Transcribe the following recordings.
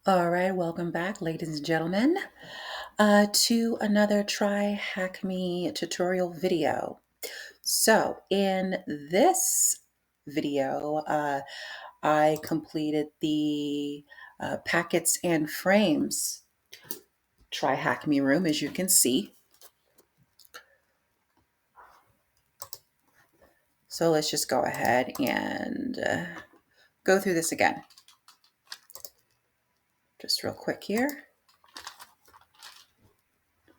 All right, welcome back, ladies and gentlemen, to another TryHackMe tutorial video. So, in this video, I completed the packets and frames TryHackMe room, as you can see. So, let's just go ahead and go through this again. Just real quick here.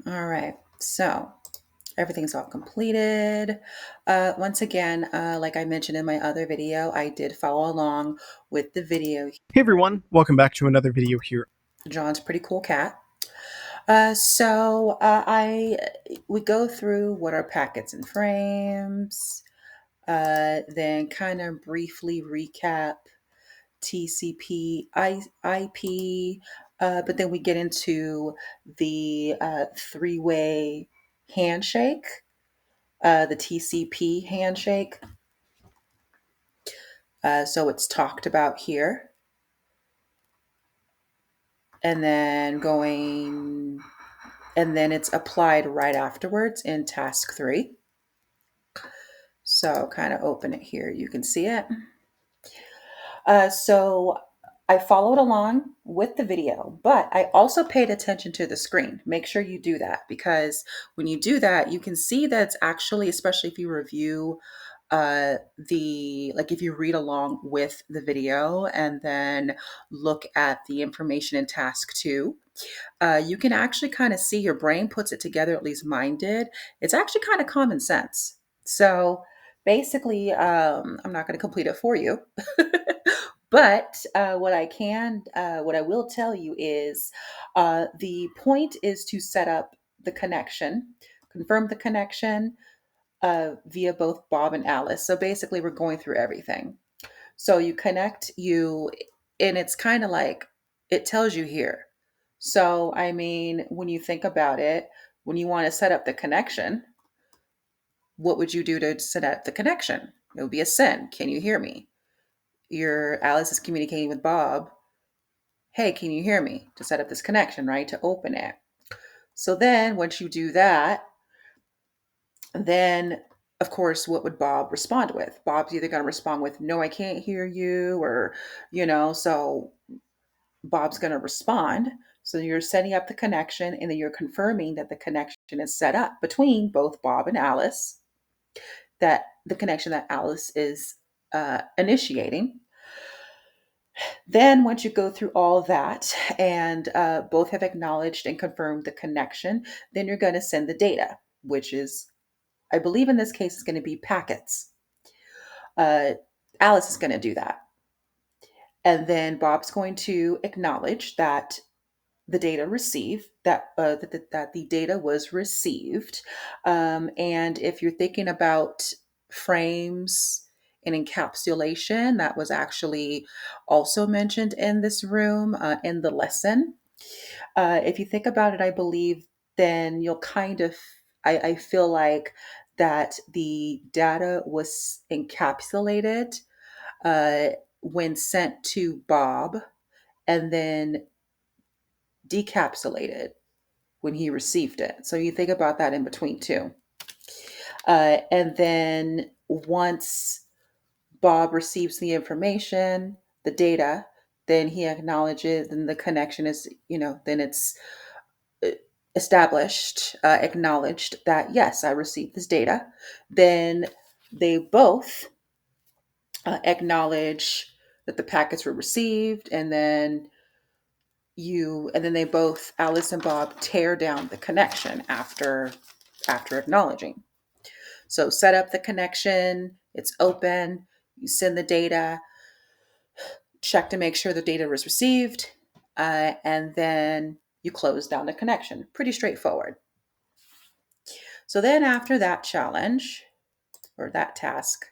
All right, so everything's all completed. Once again, like I mentioned in my other video, I did follow along with the video. Hey everyone, welcome back to another video here. John's pretty cool cat. I we go through what are packets and frames, then kind of briefly recap TCP, IP, but then we get into the three-way handshake, the TCP handshake. So it's talked about here. And then it's applied right afterwards in task 3. So kind of open it here. You can see it. So I followed along with the video, but I also paid attention to the screen. Make sure you do that because when you do that, you can see that's actually, especially if you review if you read along with the video and then look at the information in task 2, you can actually kind of see your brain puts it together, at least mine did. It's actually kind of common sense. So basically, I'm not going to complete it for you. But what I will tell you is the point is to set up the connection, confirm the connection via both Bob and Alice. So basically, we're going through everything. So you connect and it's kind of like it tells you here. So, I mean, when you think about it, when you want to set up the connection, what would you do to set up the connection? It would be a send. Can you hear me? Your Alice is communicating with Bob. Hey, can you hear me? To set up this connection, right? To open it. So then once you do that, then of course, what would Bob respond with? Bob's either going to respond with, no, I can't hear you, or, so Bob's going to respond. So you're setting up the connection and then you're confirming that the connection is set up between both Bob and Alice, that the connection that Alice is initiating. Then, once you go through all that and both have acknowledged and confirmed the connection, then you're going to send the data, which is, I believe in this case, is going to be packets. Uh, Alice is going to do that. And then Bob's going to acknowledge that the data received that the data was received, and if you're thinking about frames and encapsulation, that was actually also mentioned in this room in the lesson. If you think about it, I believe then you'll kind of I feel like that the data was encapsulated uh, when sent to Bob and then decapsulated when he received it. So you think about that in between too. And then once Bob receives the information, the data, then he acknowledges, and the connection is, then it's uh, established, acknowledged that, yes, I received this data. Then they both acknowledge that the packets were received, and then they both, Alice and Bob, tear down the connection after acknowledging. So set up the connection, it's open, you send the data, check to make sure the data was received, and then you close down the connection. Pretty straightforward. So then after that challenge, or that task,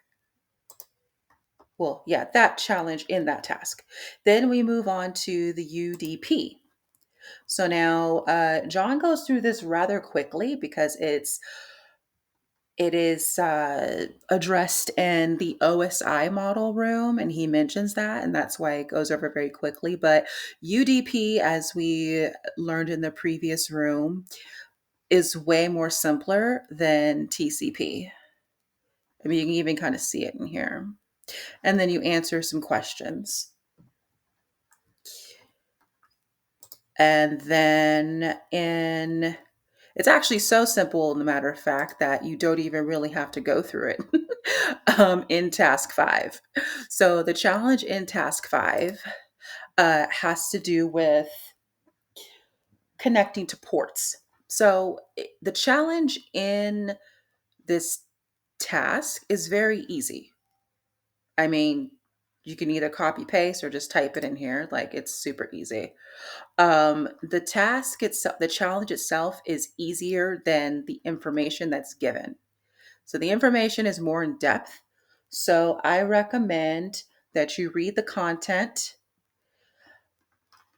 that challenge in that task, then we move on to the UDP. So now John goes through this rather quickly because it's It is addressed in the OSI model room, and he mentions that, and that's why it goes over very quickly. But UDP, as we learned in the previous room, is way more simpler than TCP. I mean, you can even kind of see it in here. And then you answer some questions. And then in it's actually so simple, in the matter of fact, that you don't even really have to go through it in task five. So the challenge in task five has to do with connecting to ports. So the challenge in this task is very easy. I mean, you can either copy paste or just type it in here. Like, it's super easy. The task itself, the challenge itself is easier than the information that's given. So the information is more in depth. So I recommend that you read the content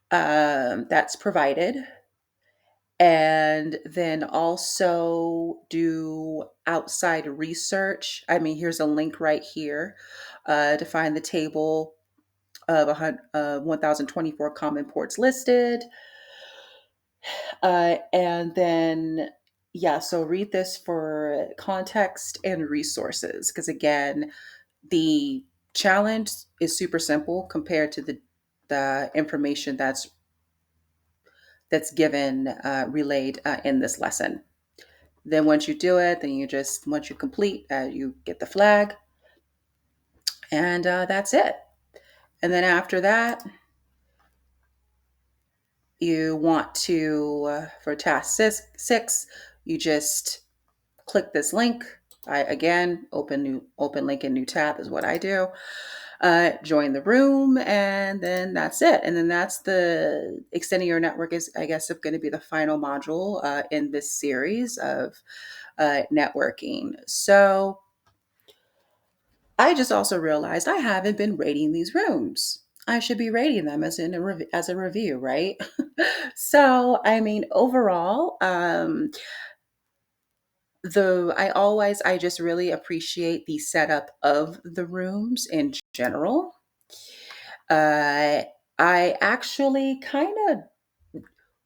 that's provided, and then also do outside research. I mean, here's a link right here to find the table of 1,024 common ports listed. And then, yeah, so read this for context and resources. Because again, the challenge is super simple compared to the information that's given relayed in this lesson. Then once you do it, then you just once you complete, you get the flag, and that's it. And then after that, you want to for task six, you just click this link. I again open link in new tab is what I do. Join the room, and then that's it. And then that's the extending your network is, I guess, going to be the final module in this series of networking. So I just also realized I haven't been rating these rooms. I should be rating them as a review, right? So, I mean, overall, I just really appreciate the setup of the rooms in general. Uh, I actually kind of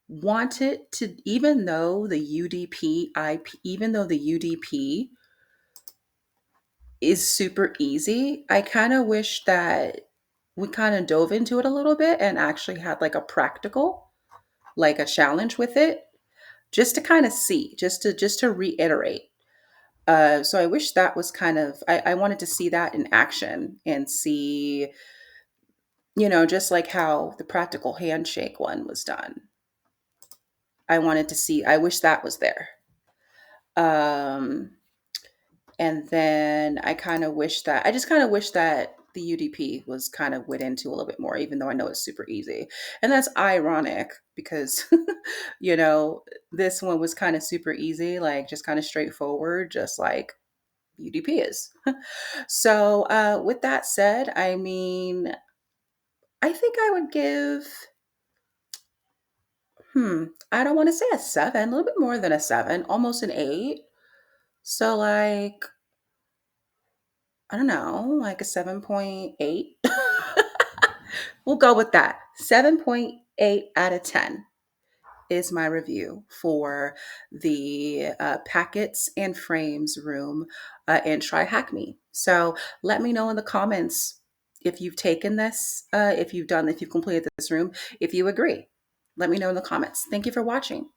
wanted to, even though the UDP is super easy, I kind of wish that we kind of dove into it a little bit and actually had like a practical, like a challenge with it, just to kind of see, just to reiterate. So I wish that was I wanted to see that in action and see, just like how the practical handshake one was done. I wish that was there. Um, and then I just kind of wish that the UDP was kind of went into a little bit more, even though I know it's super easy. And that's ironic because, you know, this one was kind of super easy, like just kind of straightforward, just like UDP is. So, with that said, I mean, I think I would give, I don't want to say a seven, a little bit more than a seven, almost an eight. So, like, I don't know, like a 7.8. We'll go with that. 7.8 out of 10 is my review for the packets and frames room in TryHackMe. So let me know in the comments if you've taken this, if you've completed this room, if you agree. Let me know in the comments. Thank you for watching.